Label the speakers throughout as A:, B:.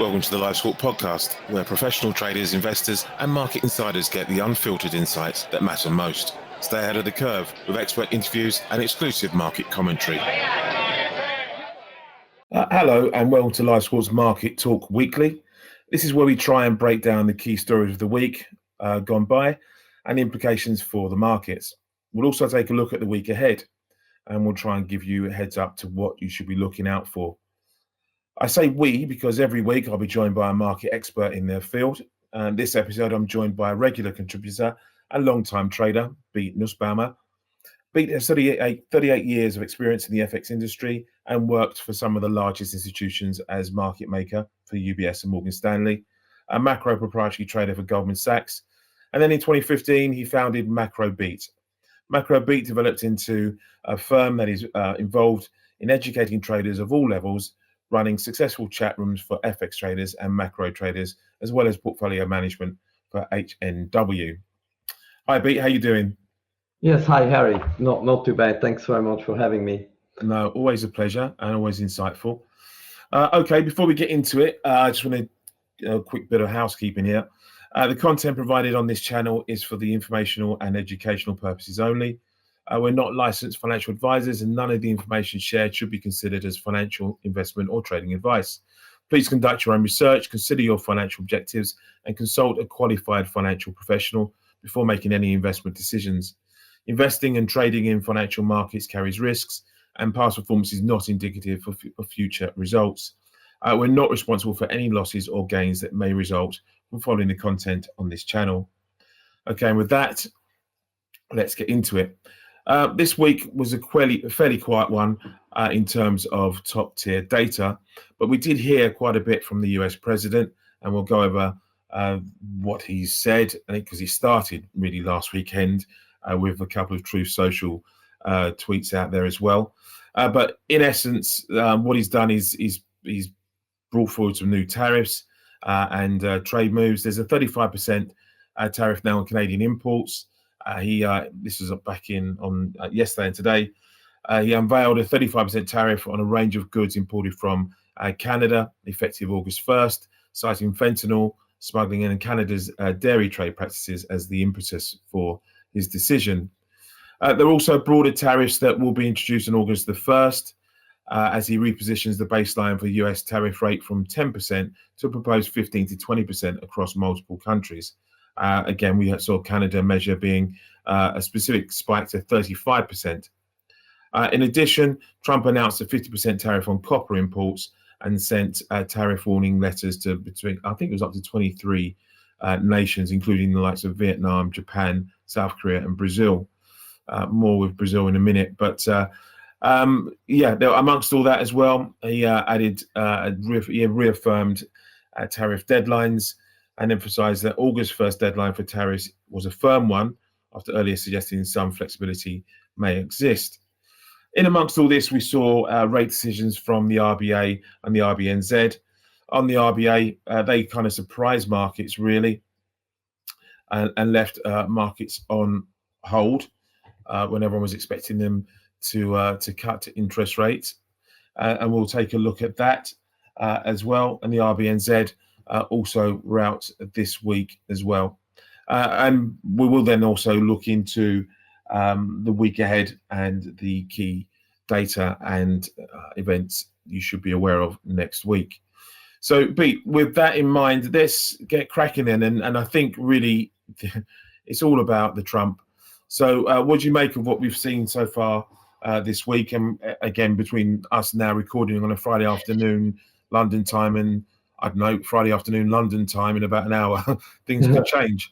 A: Welcome to the Live Squawk podcast, where professional traders, investors, and market insiders get the unfiltered insights that matter most. Stay ahead of the curve with expert interviews and exclusive market commentary. Hello, and welcome to Live Squawk's Market Talk Weekly. This is where we try and break down the key stories of the week gone by and the implications for the markets. We'll also take a look at the week ahead, and we'll try and give you a heads up to what you should be looking out for. I say we because every week I'll be joined by a market expert in their field. And this episode, I'm joined by a regular contributor and long-time trader, Beat Nussbaumer. Beat has 38 years of experience in the FX industry and worked for some of the largest institutions as market maker for UBS and Morgan Stanley, a macro proprietary trader for Goldman Sachs. And then in 2015, he founded Macro Beat. Macro Beat developed into a firm that is involved in educating traders of all levels, running successful chat rooms for FX traders and macro traders, as well as portfolio management for HNW. Hi, Beat. How you doing?
B: Yes, hi, Harry. Not too bad. Thanks very much for having me.
A: No, always a pleasure and always insightful. Okay, before we get into it, I just want to a quick bit of housekeeping here. The content provided on this channel is for the informational and educational purposes only. We're not licensed financial advisors, and none of the information shared should be considered as financial, investment, or trading advice. Please conduct your own research, consider your financial objectives, and consult a qualified financial professional before making any investment decisions. Investing and trading in financial markets carries risks, and past performance is not indicative of future results. We're not responsible for any losses or gains that may result from following the content on this channel. Okay, and with that, let's get into it. This week was a fairly quiet one in terms of top tier data, but we did hear quite a bit from the US president, and we'll go over what he said, I think, because he started really last weekend with a couple of Truth Social tweets out there as well. But in essence, what he's done is he's brought forward some new tariffs and trade moves. There's a 35% tariff now on Canadian imports. This was back in on yesterday and today. He unveiled a 35% tariff on a range of goods imported from Canada, effective August 1st, citing fentanyl smuggling and Canada's dairy trade practices as the impetus for his decision. There are also broader tariffs that will be introduced on August the 1st as he repositions the baseline for US tariff rate from 10% to a proposed 15 to 20% across multiple countries. Again, we saw Canada measure being a specific spike to 35%. In addition, Trump announced a 50% tariff on copper imports and sent tariff warning letters to between, I think it was up to 23 nations, including the likes of Vietnam, Japan, South Korea, and Brazil. More with Brazil in a minute. But amongst all that as well, he added, he reaffirmed tariff deadlines and emphasized that August 1st deadline for tariffs was a firm one, after earlier suggesting some flexibility may exist. In amongst all this, we saw rate decisions from the RBA and the RBNZ. On the RBA, they kind of surprised markets, really, and left markets on hold when everyone was expecting them to cut interest rates. And we'll take a look at that as well. And the RBNZ also were out this week as well. And we will then also look into the week ahead and the key data and events you should be aware of next week. So, Pete, with that in mind, let's get cracking then. And I think really it's all about the Trump. So what do you make of what we've seen so far this week? And again, between us now recording on a Friday afternoon, London time, and I don't know, Friday afternoon, London time in about an hour, things could change.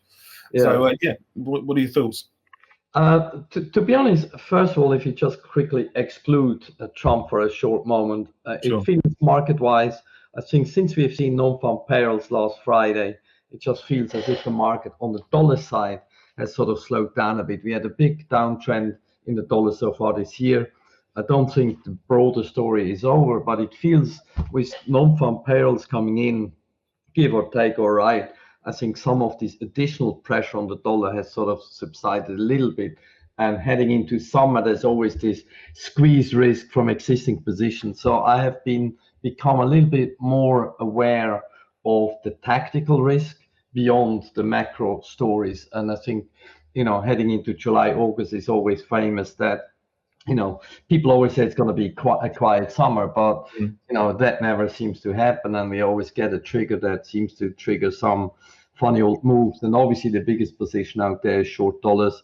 A: Yeah. So, what are your thoughts?
B: To be honest, first of all, if you just quickly exclude Trump for a short moment, It feels market-wise, I think since we've seen non-farm payrolls last Friday, it just feels as if the market on the dollar side has sort of slowed down a bit. We had a big downtrend in the dollar so far this year. I don't think the broader story is over, but it feels with non-farm payrolls coming in, give or take, all right, I think some of this additional pressure on the dollar has sort of subsided a little bit. And heading into summer, there's always this squeeze risk from existing positions. So I have become a little bit more aware of the tactical risk beyond the macro stories. And I think, heading into July, August is always famous that, people always say it's going to be a quiet summer, but, that never seems to happen. And we always get a trigger that seems to trigger some funny old moves. And obviously the biggest position out there is short dollars.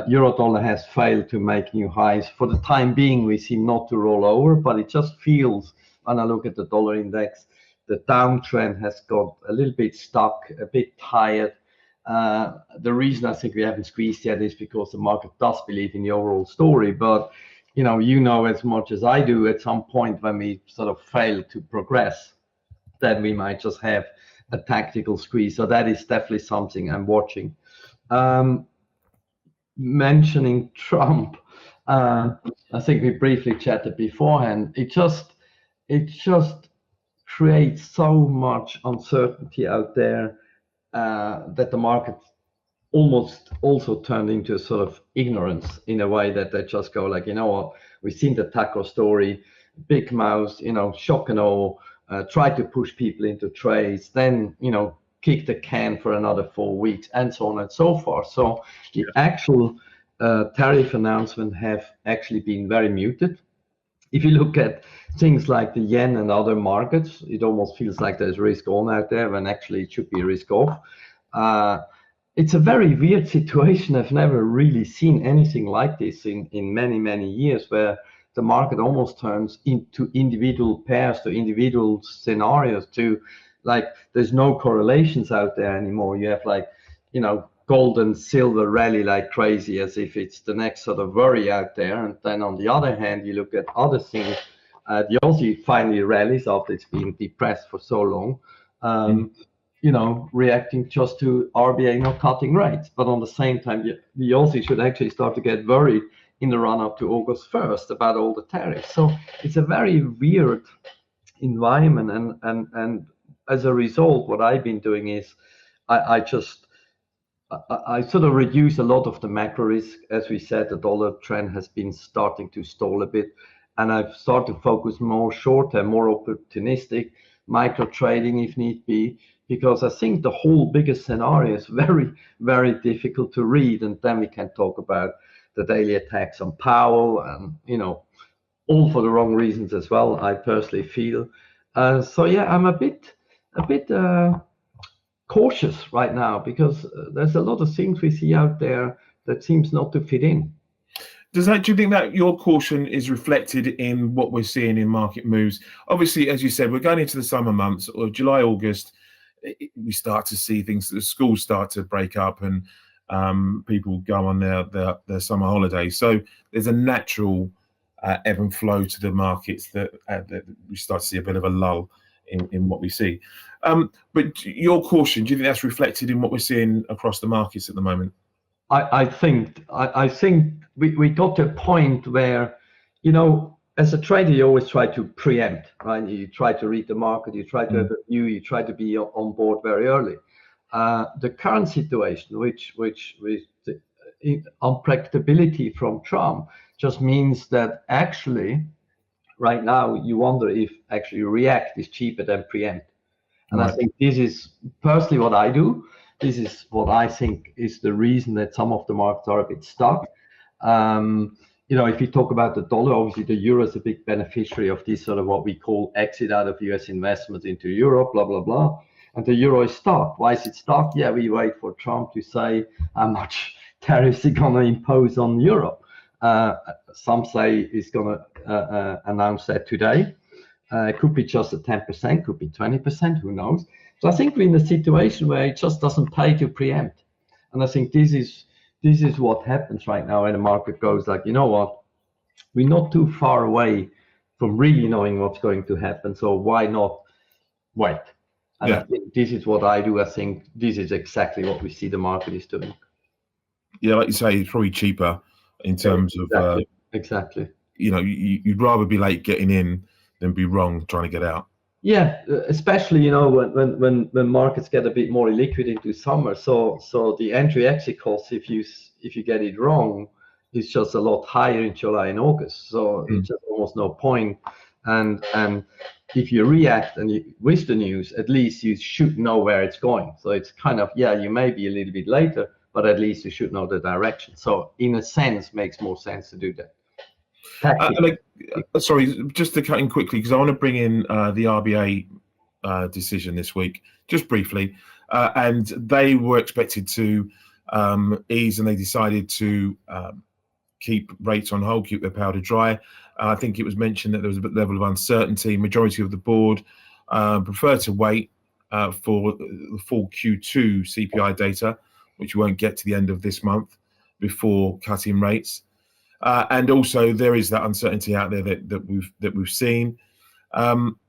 B: Euro dollar has failed to make new highs. For the time being, we seem not to roll over, but it just feels, when I look at the dollar index, the downtrend has got a little bit stuck, a bit tired. The reason I think we haven't squeezed yet is because the market does believe in the overall story. But, as much as I do, at some point when we sort of fail to progress, then we might just have a tactical squeeze. So that is definitely something I'm watching. Mentioning Trump, I think we briefly chatted beforehand. It just creates so much uncertainty out there that the market almost also turned into a sort of ignorance, in a way that they just go like, what, we've seen the taco story, big mouth, shock and awe, try to push people into trades, then, kick the can for another 4 weeks, and so on and so forth. So the actual tariff announcement have actually been very muted. If you look at things like the yen and other markets, it almost feels like there's risk on out there when actually it should be risk off. It's a very weird situation. I've never really seen anything like this in many, many years, where the market almost turns into individual pairs, to individual scenarios, to like, there's no correlations out there anymore. You have like, gold and silver rally like crazy, as if it's the next sort of worry out there. And then on the other hand, you look at other things. The Aussie finally rallies after it's been depressed for so long, reacting just to RBA not cutting rates. But on the same time, the Aussie should actually start to get worried in the run up to August 1st about all the tariffs. So it's a very weird environment. And as a result, what I've been doing is I sort of reduce a lot of the macro risk. As we said, the dollar trend has been starting to stall a bit, and I've started to focus more short-term, more opportunistic, micro trading if need be, because I think the whole bigger scenario is very, very difficult to read. And then we can talk about the daily attacks on Powell, and all for the wrong reasons as well, I personally feel. So yeah, I'm a bit cautious right now, because there's a lot of things we see out there that seems not to fit in.
A: Do you think that your caution is reflected in what we're seeing in market moves? Obviously, as you said, we're going into the summer months, or July, August, we start to see things, the schools start to break up, and people go on their summer holidays. So there's a natural ebb and flow to the markets that we start to see a bit of a lull in what we see. But your caution, do you think that's reflected in what we're seeing across the markets at the moment?
B: I think we got to a point where, as a trader, you always try to preempt, right? You try to read the market, you try to have a view, you try to be on board very early. The current situation, which with the unpredictability from Trump, just means that actually right now you wonder if actually react is cheaper than preempt. And right. I think this is personally what I do. This is what I think is the reason that some of the markets are a bit stuck. If you talk about the dollar, obviously the euro is a big beneficiary of this sort of what we call exit out of US investments into Europe, blah, blah, blah. And the euro is stuck. Why is it stuck? Yeah, we wait for Trump to say how much tariffs he's going to impose on Europe. Some say he's going to announce that today. It could be just a 10%, could be 20%, who knows? So I think we're in a situation where it just doesn't pay to preempt. And I think this is what happens right now, when the market goes like, you know what, we're not too far away from really knowing what's going to happen. So why not wait? And I think this is what I do. I think this is exactly what we see the market is doing.
A: Yeah, like you say, it's probably cheaper in terms of
B: exactly.
A: You'd rather be late getting in than be wrong trying to get out.
B: Yeah, especially when markets get a bit more illiquid into summer. So the entry exit cost, if you get it wrong, is just a lot higher in July and August. So it's just almost no point And if you react with the news, at least you should know where it's going. So it's kind of, yeah, you may be a little bit later, but at least you should know the direction. So in a sense, makes more sense to do that.
A: Sorry, just to cut in quickly, because I want to bring in the RBA decision this week, just briefly. And they were expected to ease, and they decided to keep rates on hold, keep their powder dry. I think it was mentioned that there was a level of uncertainty. Majority of the board prefer to wait for the full Q2 CPI data, which we won't get to the end of this month, before cutting rates. And also there is that uncertainty out there that we've seen. From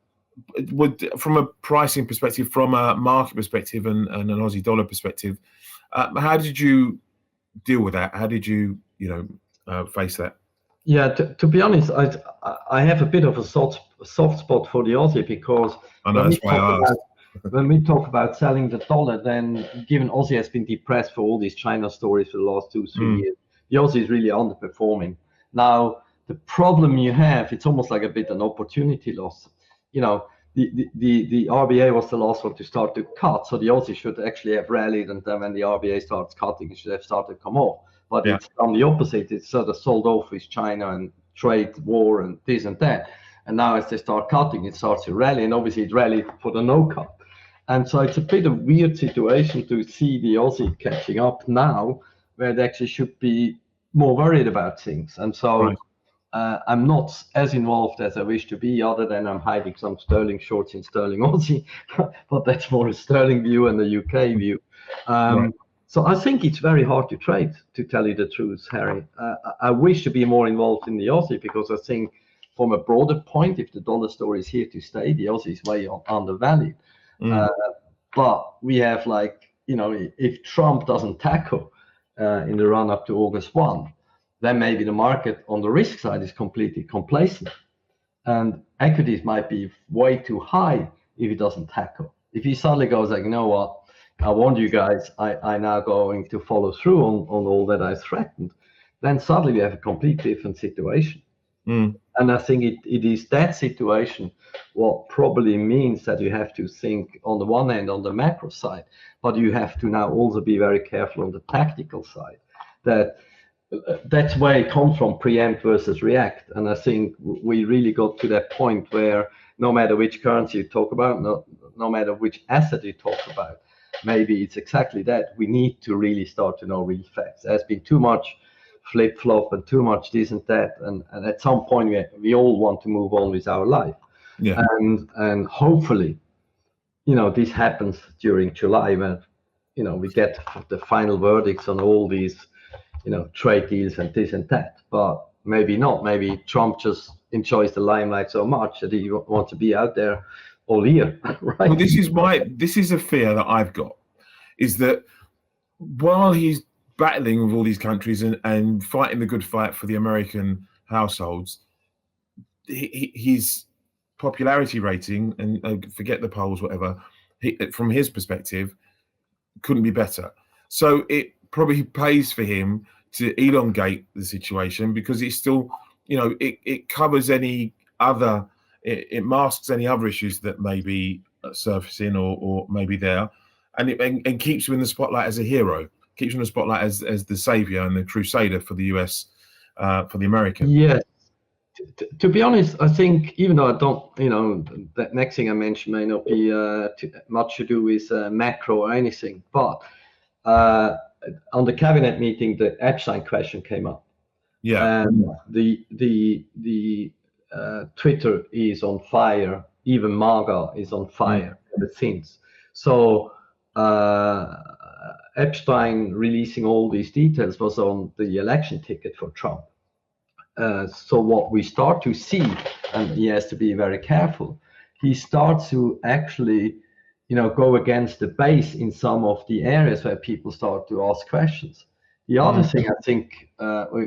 A: a pricing perspective, from a market perspective, and an Aussie dollar perspective, how did you deal with that? How did you face that?
B: Yeah, to be honest, I have a bit of a soft spot for the Aussie, because
A: I know, that's why I asked.
B: When we talk about selling the dollar, then given Aussie has been depressed for all these China stories for the last 2-3 years, the Aussie is really underperforming. Now, the problem you have, it's almost like a bit an opportunity loss. The RBA was the last one to start to cut, so the Aussie should actually have rallied, and then when the RBA starts cutting, it should have started to come off. But it's on the opposite. It's sort of sold off with China and trade war and this and that. And now as they start cutting, it starts to rally, and obviously it rallied for the no cut. And so it's a bit of a weird situation to see the Aussie catching up now, where they actually should be more worried about things. And so I'm not as involved as I wish to be, other than I'm hiding some sterling shorts in sterling Aussie, but that's more a sterling view and the UK view. So I think it's very hard to trade, to tell you the truth, Harry. I wish to be more involved in the Aussie, because I think from a broader point, if the dollar story is here to stay, the Aussie is way undervalued. But we have, if Trump doesn't tackle in the run up to August 1, then maybe the market on the risk side is completely complacent. And equities might be way too high if he doesn't tackle. If he suddenly goes like, you know what, I warned you guys, I now going to follow through on all that I threatened, then suddenly we have a completely different situation. And I think it is that situation what probably means that you have to think on the one hand on the macro side, but you have to now also be very careful on the tactical side. That's where it comes from, preempt versus react. And I think we really got to that point where no matter which currency you talk about, no matter which asset you talk about, maybe it's exactly that. We need to really start to know real facts. There's been too much flip-flop and too much this and that, and at some point we all want to move on with our life. And hopefully this happens during July, when we get the final verdicts on all these trade deals and this and that. But maybe not. Maybe Trump just enjoys the limelight so much that he wants to be out there all year. Right?
A: Well, this is a fear that I've got, is that while he's battling with all these countries and fighting the good fight for the American households, his popularity rating, and forget the polls, whatever, from his perspective, couldn't be better. So it probably pays for him to elongate the situation, because it's still, it covers any other, it masks any other issues that may be surfacing or maybe there, and keeps him in the spotlight as a hero. Keeps him in the spotlight as the savior and the crusader for the US, for the American.
B: Yes. To be honest, I think, even though I don't, that next thing I mentioned may not be much to do with macro or anything, but on the cabinet meeting, the Epstein question came up. And the Twitter is on fire. Even MAGA is on fire ever since. So Epstein releasing all these details was on the election ticket for Trump. So what we start to see, and he has to be very careful, he starts to actually, go against the base in some of the areas where people start to ask questions. The other thing I think,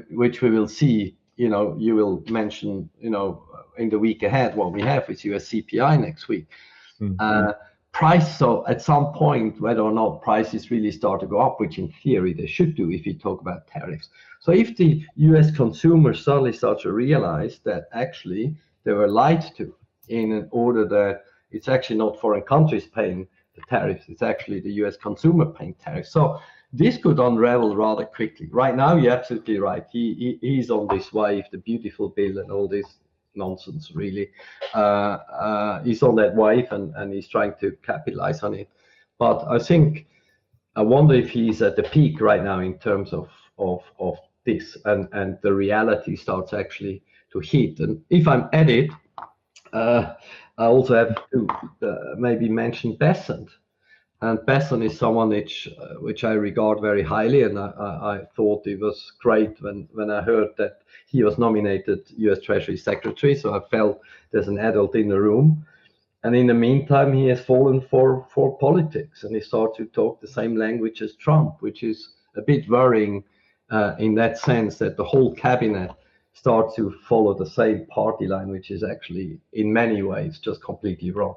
B: which we will see, you will mention, in the week ahead, what we have with US CPI next week. Price, so at some point, whether or not prices really start to go up, which in theory they should do if you talk about tariffs. So if the US consumer suddenly starts to realize that actually they were lied to in order that it's actually not foreign countries paying the tariffs, it's actually the US consumer paying tariffs. So this could unravel rather quickly. Right now, you're absolutely right. He's on this wave, the beautiful bill and all this nonsense, really. He's on that wave and he's trying to capitalize on it. But I wonder if he's at the peak right now in terms of this, and the reality starts actually to hit. And if I'm at it, I also have to maybe mention Besant. And Besant is someone which I regard very highly, and I thought it was great when I heard that he was nominated U.S. Treasury Secretary. So I felt there's an adult in the room. And in the meantime, he has fallen for politics, and he started to talk the same language as Trump, which is a bit worrying in that sense that the whole cabinet starts to follow the same party line, which is actually in many ways just completely wrong.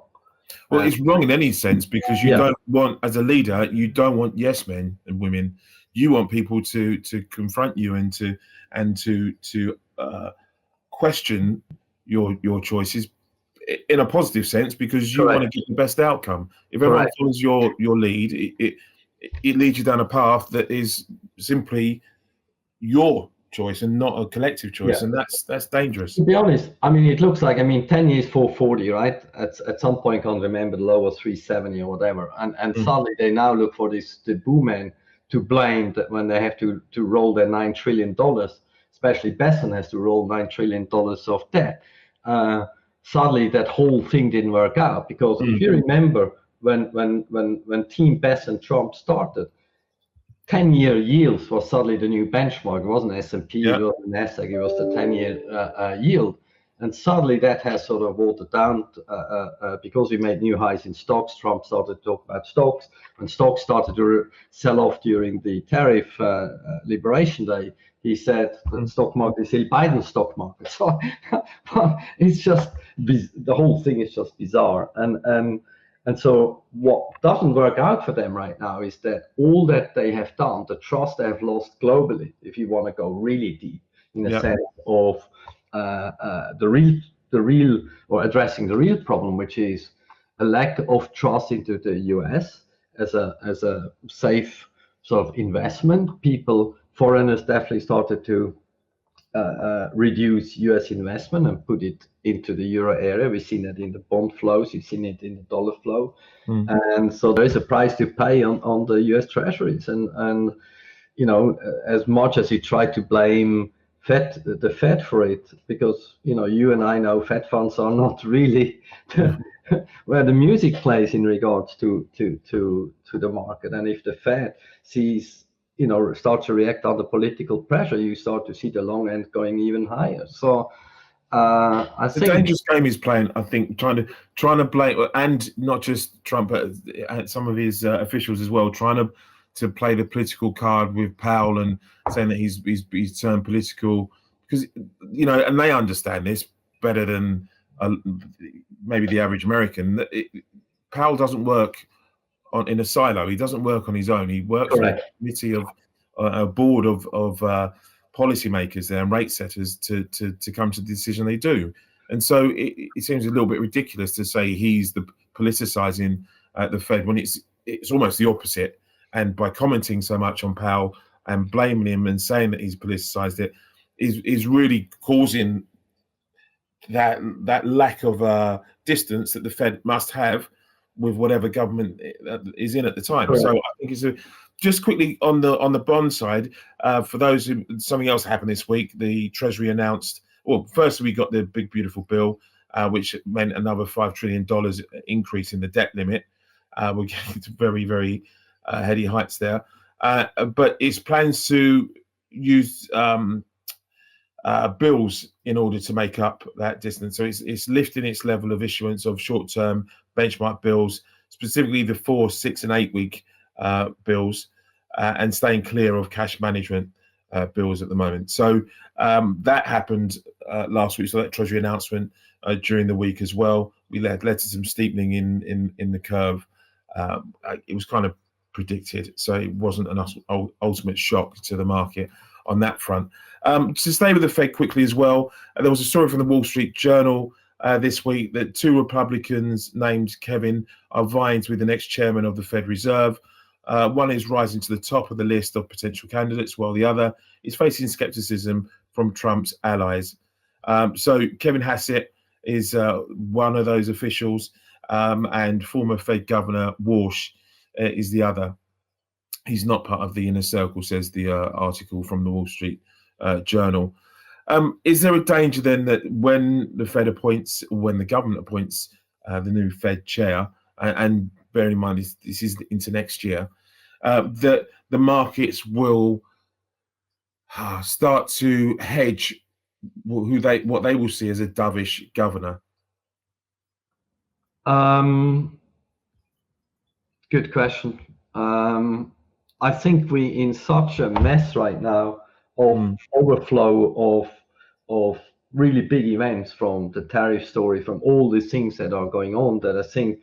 A: Well, it's wrong in any sense, because you don't want, as a leader, you don't want yes men and women. You want people to confront you and to question your choices in a positive sense, because you want to get the best outcome. If everyone follows your lead, it leads you down a path that is simply your choice and not a collective choice, and that's dangerous.
B: To be honest, I mean, it looks like 10 years 440, right? At some point, I can't remember, the low was 370 or whatever, and suddenly they now look for the booman to blame that when they have to roll their $9 trillion, especially Besant has to roll $9 trillion of debt. Suddenly that whole thing didn't work out, because if you remember when Team Besant Trump started, 10-year yields was suddenly the new benchmark. It wasn't S&P, it wasn't Nasdaq, it was the 10-year yield. And suddenly that has sort of watered down because we made new highs in stocks. Trump started to talk about stocks. When stocks started to sell off during the tariff liberation day, he said the stock market is still Biden's stock market. So it's just, the whole thing is just bizarre. And so what doesn't work out for them right now is that all that they have done, the trust they have lost globally, if you want to go really deep, in a sense of the real or addressing the real problem, which is a lack of trust into the US as a safe sort of investment. Foreigners definitely started to reduce US investment and put it into the euro area. We've seen it in the bond flows, you've seen it in the dollar flow. And so there is a price to pay on the US treasuries. And as much as you try to blame the Fed for it, because you and I know Fed funds are not really where the music plays in regards to the market. And if the Fed starts to react under political pressure, you start to see the long end going even higher. So I think
A: the dangerous game is playing, I think, trying to blame, and not just Trump, but some of his officials as well, trying to play the political card with Powell and saying that he's turned political, because and they understand this better than maybe the average American. Powell doesn't work in a silo. He doesn't work on his own. He works on a committee of a board of policymakers there and rate setters to come to the decision they do. And so it seems a little bit ridiculous to say he's the politicizing the Fed when it's almost the opposite. And by commenting so much on Powell and blaming him and saying that he's politicized it is really causing that lack of distance that the Fed must have with whatever government is in at the time. Correct. So I think it's just quickly on the bond side, for those who, something else happened this week. The Treasury announced, well, first we got the big beautiful bill, which meant another $5 trillion increase in the debt limit. We're getting to very, very heady heights there. But it's plans to use bills in order to make up that distance. So it's lifting its level of issuance of short-term benchmark bills, specifically the 4, 6, and 8 week bills, and staying clear of cash management bills at the moment. So that happened last week. So that Treasury announcement during the week as well. We led to some steepening in the curve. It was kind of predicted, so it wasn't an ultimate shock to the market on that front. To stay with the Fed quickly as well, there was a story from the Wall Street Journal this week that 2 Republicans named Kevin are vying to be the next chairman of the Fed Reserve. One is rising to the top of the list of potential candidates, while the other is facing skepticism from Trump's allies. So Kevin Hassett is one of those officials, and former Fed Governor Walsh is the other. He's not part of the inner circle, says the article from the Wall Street Journal. Is there a danger then that when the Fed appoints, when the government appoints the new Fed chair, and bearing in mind this is into next year, that the markets will start to hedge what they will see as a dovish governor?
B: Good question. I think we in such a mess right now of overflow of really big events, from the tariff story, from all these things that are going on, that I think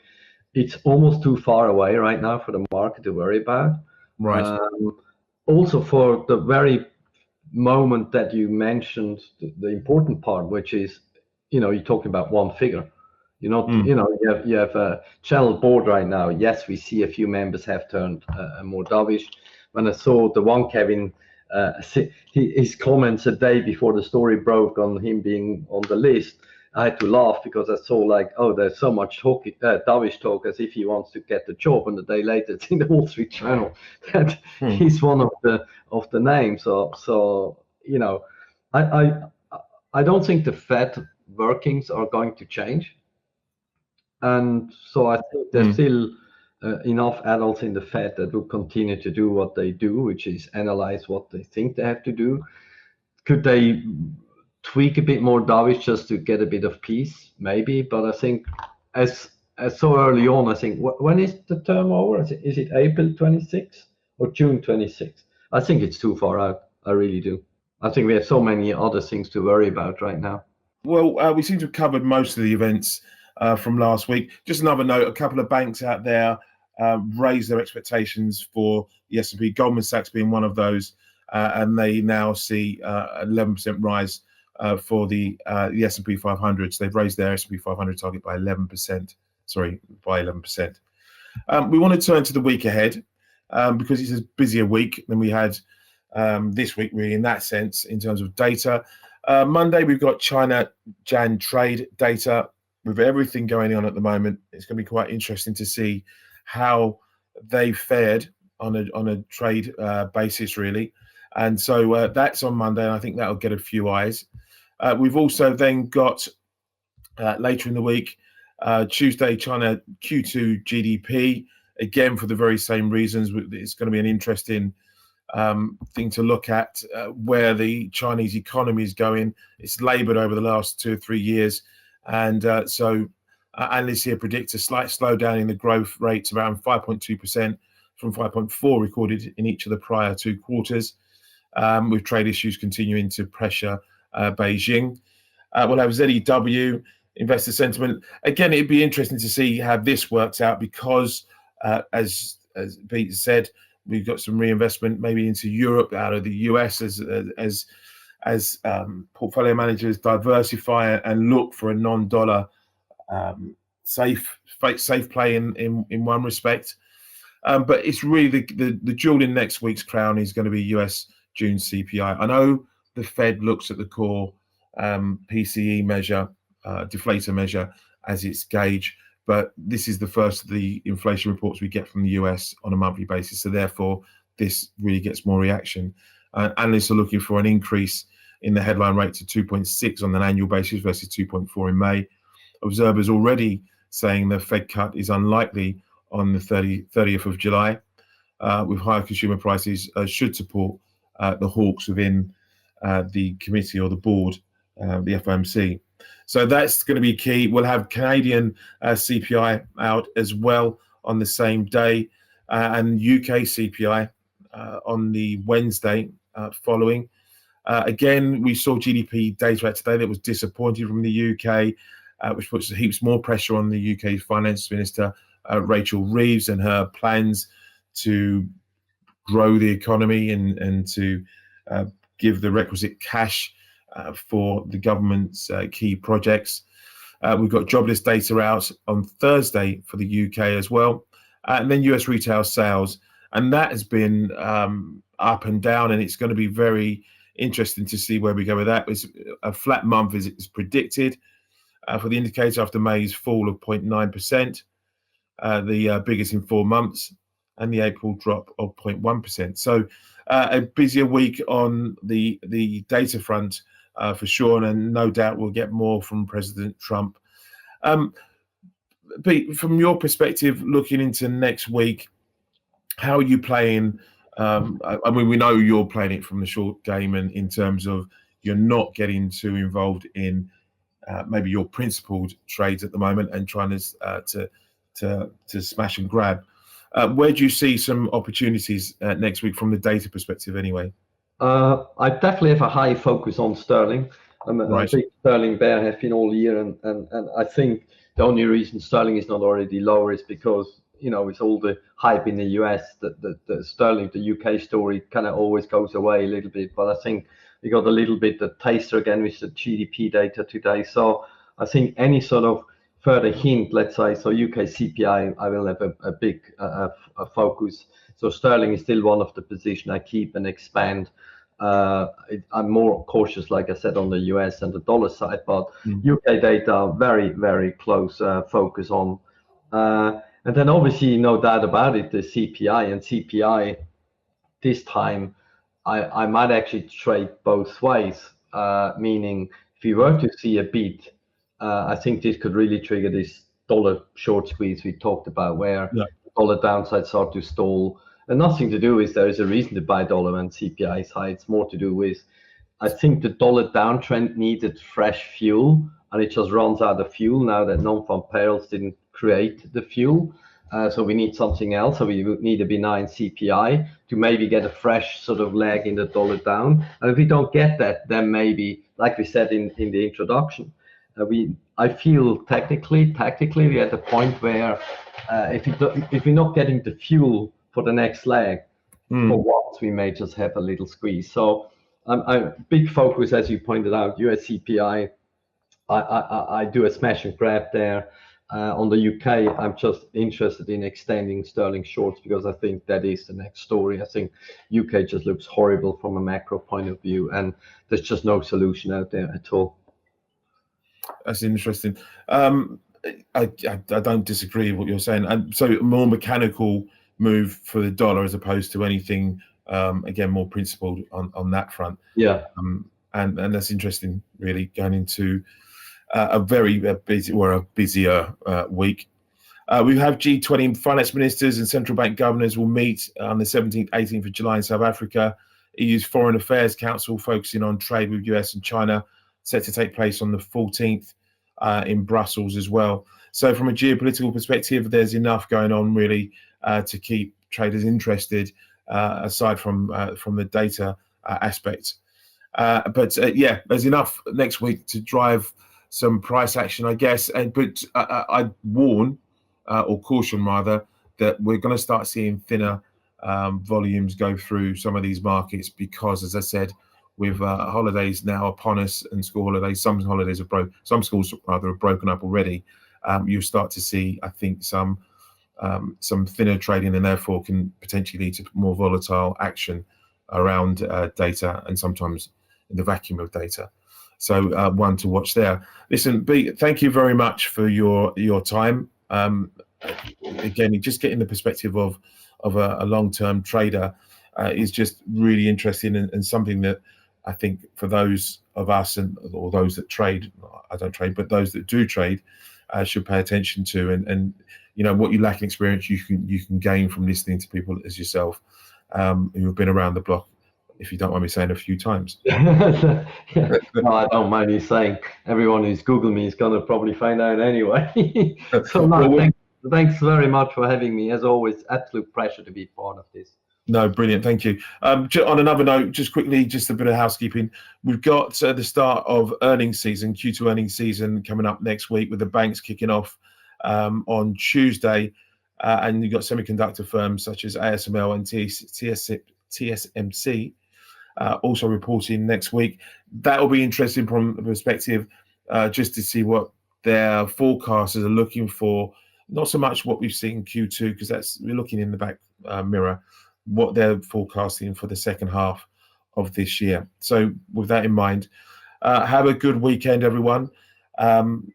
B: it's almost too far away right now for the market to worry about.
A: Right.
B: Also, for the very moment that you mentioned, the important part, which is, you're talking about one figure. You have a channel board right now. Yes, we see a few members have turned more dovish. When I saw the one Kevin, his comments a day before the story broke on him being on the list, I had to laugh, because I saw like, oh, there's so much talk, dovish talk, as if he wants to get the job, and a day later it's in the Wall Street Journal that he's one of the names. So I don't think the Fed workings are going to change. And so I think there's still enough adults in the Fed that will continue to do what they do, which is analyze what they think they have to do. Could they tweak a bit more dovish just to get a bit of peace? Maybe. But I think as so early on, I think, when is the term over? Is it April 26th or June 26th? I think it's too far out. I really do. I think we have so many other things to worry about right now.
A: Well, we seem to have covered most of the events from last week. Just another note, a couple of banks out there raised their expectations for the S&P, Goldman Sachs being one of those, and they now see 11% rise for the S&P 500. So they've raised their S&P 500 target by 11%. Sorry, by 11%. We want to turn to the week ahead because it's a busier week than we had this week, really, in that sense, in terms of data. Monday, we've got China Jan trade data. With everything going on at the moment, it's going to be quite interesting to see how they fared on a trade basis, really. And so that's on Monday, and I think that'll get a few eyes. We've also then got later in the week, Tuesday, China Q2 GDP, again for the very same reasons. It's going to be an interesting thing to look at, where the Chinese economy is going. It's laboured over the last 2 or 3 years. And so analysts here predict a slight slowdown in the growth rates, around 5.2% from 5.4 recorded in each of the prior 2 quarters, with trade issues continuing to pressure Beijing. We'll have ZEW, investor sentiment. Again, it'd be interesting to see how this works out, because as Pete said, we've got some reinvestment maybe into Europe out of the US as portfolio managers diversify and look for a non-dollar safe play in one respect. But it's really the jewel in next week's crown is going to be US June CPI. I know the Fed looks at the core PCE measure, deflator measure, as its gauge, but this is the first of the inflation reports we get from the US on a monthly basis. So therefore, this really gets more reaction. Analysts are looking for an increase in the headline rate to 2.6 on an annual basis versus 2.4 in May. Observers already saying the Fed cut is unlikely on the 30th of July, with higher consumer prices should support the hawks within the committee or the board, the FOMC. So that's going to be key. We'll have Canadian CPI out as well on the same day, and UK CPI on the Wednesday following. Again, we saw GDP data out today that was disappointing from the UK, which puts heaps more pressure on the UK Finance Minister, Rachel Reeves, and her plans to grow the economy and to give the requisite cash for the government's key projects. We've got jobless data out on Thursday for the UK as well, and then US retail sales, and that has been up and down, and it's going to be very interesting to see where we go with that. It's a flat month is predicted for the indicator after May's fall of 0.9%, the biggest in 4 months, and the April drop of 0.1%. So a busier week on the data front for sure, and no doubt we'll get more from President Trump. Pete, from your perspective, looking into next week, how are you playing? I mean, we know you're playing it from the short game, and in terms of you're not getting too involved in maybe your principled trades at the moment and trying to smash and grab. Where do you see some opportunities next week from the data perspective anyway?
B: I definitely have a high focus on sterling. I'm a big sterling bear, have been all year, and I think the only reason sterling is not already lower is because, with all the hype in the US, the sterling, the UK story kind of always goes away a little bit. But I think we got a little bit the taster again with the GDP data today. So I think any sort of further hint, let's say, so UK CPI, I will have a big focus. So sterling is still one of the positions I keep and expand. I'm more cautious, like I said, on the US and the dollar side, but UK data, very, very close focus on. And then obviously, no doubt about it, the CPI, and CPI this time, I might actually trade both ways, meaning if you were to see a beat, I think this could really trigger this dollar short squeeze we talked about, where dollar downside start to stall. And nothing to do with there is a reason to buy dollar when CPI is high. It's more to do with, I think the dollar downtrend needed fresh fuel, and it just runs out of fuel now that non-farm payrolls didn't create the fuel. So we need something else. So we would need a benign CPI to maybe get a fresh sort of leg in the dollar down. And if we don't get that, then maybe, like we said in the introduction, I feel tactically we're at a point where if we're not getting the fuel for the next leg, for once we may just have a little squeeze. So I'm big focus, as you pointed out, US CPI. I do a smash and grab there. On the UK, I'm just interested in extending sterling shorts because I think that is the next story. I think UK just looks horrible from a macro point of view, and there's just no solution out there at all.
A: That's interesting. I don't disagree with what you're saying. And so more mechanical move for the dollar as opposed to anything, again, more principled on that front.
B: Yeah.
A: And that's interesting, really, going into a busier week. We have G20 finance ministers and central bank governors will meet on the 17th, 18th of July in South Africa. EU's Foreign Affairs Council focusing on trade with US and China, set to take place on the 14th in Brussels as well. So from a geopolitical perspective, there's enough going on really to keep traders interested, aside from the data aspect. But there's enough next week to drive some price action, I guess. But I warn, or caution rather, that we're going to start seeing thinner volumes go through some of these markets because, as I said, with holidays now upon us and school holidays, some schools rather have broken up already. You'll start to see, I think, some thinner trading, and therefore can potentially lead to more volatile action around data and sometimes in the vacuum of data. So one to watch there. Listen, B, thank you very much for your time. Again, just getting the perspective of a long-term trader is just really interesting and something that I think for those of us or those that trade, I don't trade, but those that do trade should pay attention to. And what you lack in experience, you can gain from listening to people as yourself who have been around the block, if you don't mind me saying, a few times.
B: No, I don't mind you saying. Everyone who's Googled me is going to probably find out anyway. So thanks very much for having me. As always, absolute pleasure to be part of this.
A: No, brilliant. Thank you. On another note, just quickly, just a bit of housekeeping. We've got the start of earnings season, Q2 earnings season coming up next week with the banks kicking off on Tuesday. And you've got semiconductor firms such as ASML and TSMC also reporting next week. That will be interesting from the perspective just to see what their forecasters are looking for not so much what we've seen in Q2, because we're looking in the back mirror, what they're forecasting for the second half of this year. So with that in mind, have a good weekend, everyone.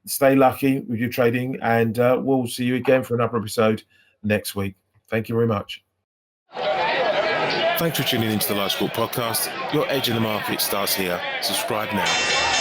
A: Stay lucky with your trading, and we'll see you again for another episode next week. Thank you very much. Thanks for tuning into the Live Sport podcast. Your edge in the market starts here. Subscribe now.